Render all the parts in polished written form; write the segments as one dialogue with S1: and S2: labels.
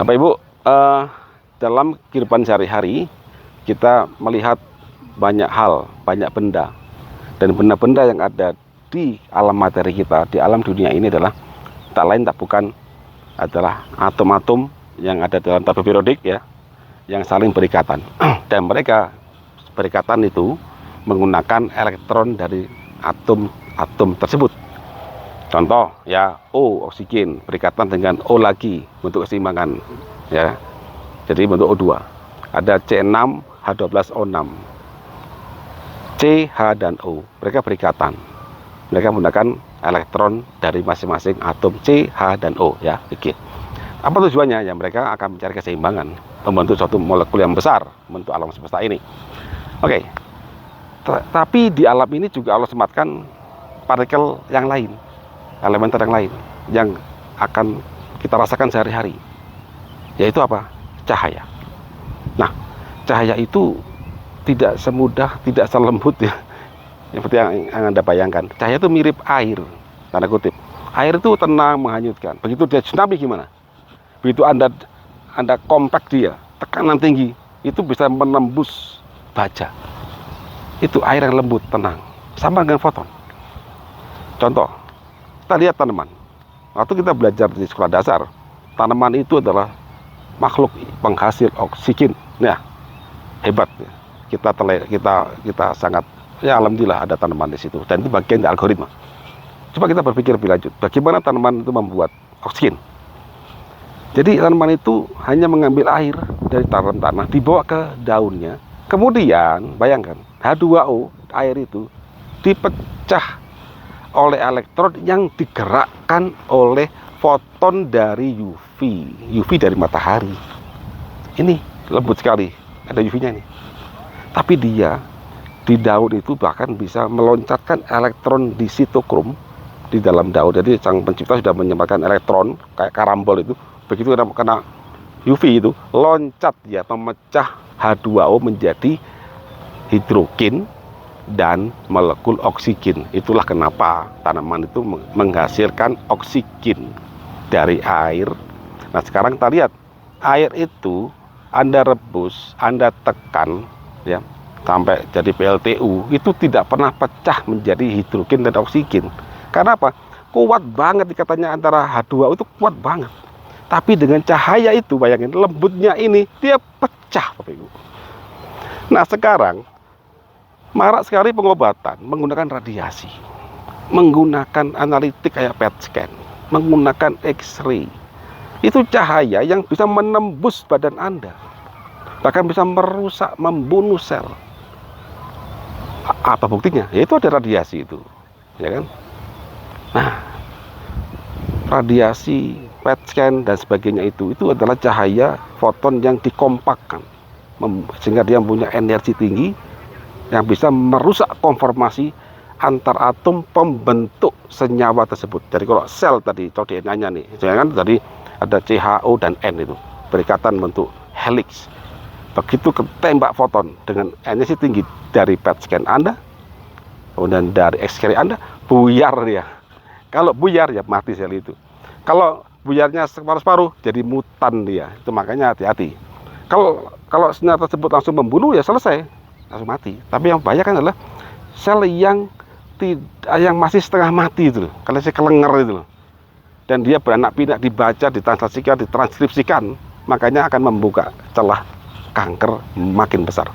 S1: Bapak Ibu, dalam kehidupan sehari-hari kita melihat banyak hal, banyak benda, dan benda-benda yang ada di alam materi kita, di alam dunia ini adalah tak lain tak bukan adalah atom-atom yang ada dalam tabel periodik ya, yang saling berikatan. Dan mereka berikatan itu menggunakan elektron dari atom-atom tersebut. Contoh ya, O oksigen berikatan dengan O lagi untuk keseimbangan ya. Jadi bentuk O2. Ada C6 H12O6. C, H dan O. Mereka berikatan. Mereka menggunakan elektron dari masing-masing atom C, H dan O ya. Oke. Apa tujuannya? Ya mereka akan mencari keseimbangan, membentuk suatu molekul yang besar, membentuk alam semesta ini. Oke. Tapi di alam ini juga Allah sematkan partikel yang lain, elementer yang lain yang akan kita rasakan sehari-hari, yaitu apa? Cahaya. Nah, cahaya itu tidak semudah, tidak selembut ya, seperti yang Anda bayangkan. Cahaya itu mirip air, tanda kutip. Air itu tenang, menghanyutkan. Begitu dia tsunami gimana? Begitu Anda kompak dia, tekanan tinggi, itu bisa menembus baja. Itu air yang lembut, tenang. Sama dengan foton. Contoh, kita lihat tanaman. Waktu kita belajar di sekolah dasar, tanaman itu adalah makhluk penghasil oksigen. Nah, hebat. Kita sangat ya, alhamdulillah ada tanaman di situ. Dan itu bagian dari algoritma. Coba kita berpikir lebih lanjut. Bagaimana tanaman itu membuat oksigen? Jadi tanaman itu hanya mengambil air dari tanah, dibawa ke daunnya. Kemudian, bayangkan, H2O, air itu dipecah oleh elektron yang digerakkan oleh foton dari UV dari matahari. Ini lembut sekali, ada UV-nya nih. Tapi dia di daun itu bahkan bisa meloncatkan elektron di sitokrom di dalam daun. Jadi sang pencipta sudah menyebarkan elektron kayak karambol itu. Begitu kena UV itu loncat dia, memecah H2O menjadi hidrogen dan molekul oksigen. Itulah kenapa tanaman itu menghasilkan oksigen dari air. Nah, sekarang kita lihat air itu Anda rebus, Anda tekan ya sampai jadi PLTU, itu tidak pernah pecah menjadi hidrogen dan oksigen. Karena apa? Kuat banget ikatanya antara H2O, itu kuat banget. Tapi dengan cahaya itu, bayangin lembutnya ini, dia pecah Bapak Ibu. Nah, sekarang marak sekali pengobatan menggunakan radiasi, menggunakan analitik kayak PET scan, menggunakan X-ray. Itu cahaya yang bisa menembus badan Anda, bahkan bisa merusak, membunuh sel. Apa buktinya? Yaitu ada radiasi itu, ya kan? Nah, radiasi, PET scan dan sebagainya itu adalah cahaya foton yang dikompakkan, sehingga dia punya energi tinggi yang bisa merusak konformasi antar atom pembentuk senyawa tersebut. Jadi kalau sel tadi, DNA-nya nih, jangan tadi ada CHO dan N itu berikatan bentuk helix. Begitu ketembak foton dengan energi tinggi dari PET scan Anda, kemudian dari X-ray Anda, buyar dia. Kalau buyar ya mati sel itu. Kalau buyarnya separuh-separuh, jadi mutan dia. Itu makanya hati-hati. Kalau sinar tersebut langsung membunuh ya selesai, langsung mati. Tapi yang bahaya kan adalah sel yang masih setengah mati itu, kalau saya kelenger itu loh. Dan dia beranak pinak, dibaca, ditranslasikan, ditranskripsikan, makanya akan membuka celah kanker makin besar.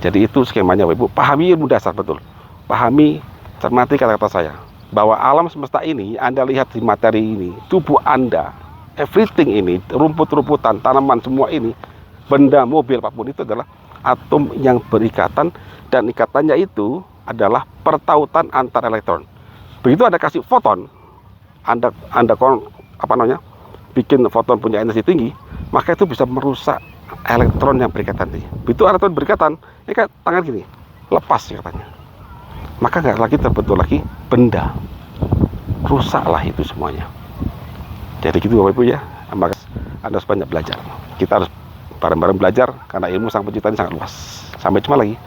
S1: Jadi itu skemanya Bapak Ibu. Pahami ilmu dasar betul. Pahami, cermati kata-kata saya, bahwa alam semesta ini Anda lihat di materi ini, tubuh Anda, everything ini, rumput-rumputan, tanaman, semua ini, benda, mobil, apapun itu adalah atom yang berikatan, dan ikatannya itu adalah pertautan antar elektron. Begitu Anda kasih foton, Anda bikin foton punya energi tinggi, maka itu bisa merusak elektron yang berikatan tadi. Begitu elektron berikatan, ini kan tangan gini, lepas katanya, maka nggak lagi terbentuk lagi benda, rusaklah itu semuanya. Jadi gitu Bapak Ibu ya, maka Anda harus banyak belajar. Kita harus bareng-bareng belajar, karena ilmu sang pencipta ini sangat luas. Sampai jumpa lagi.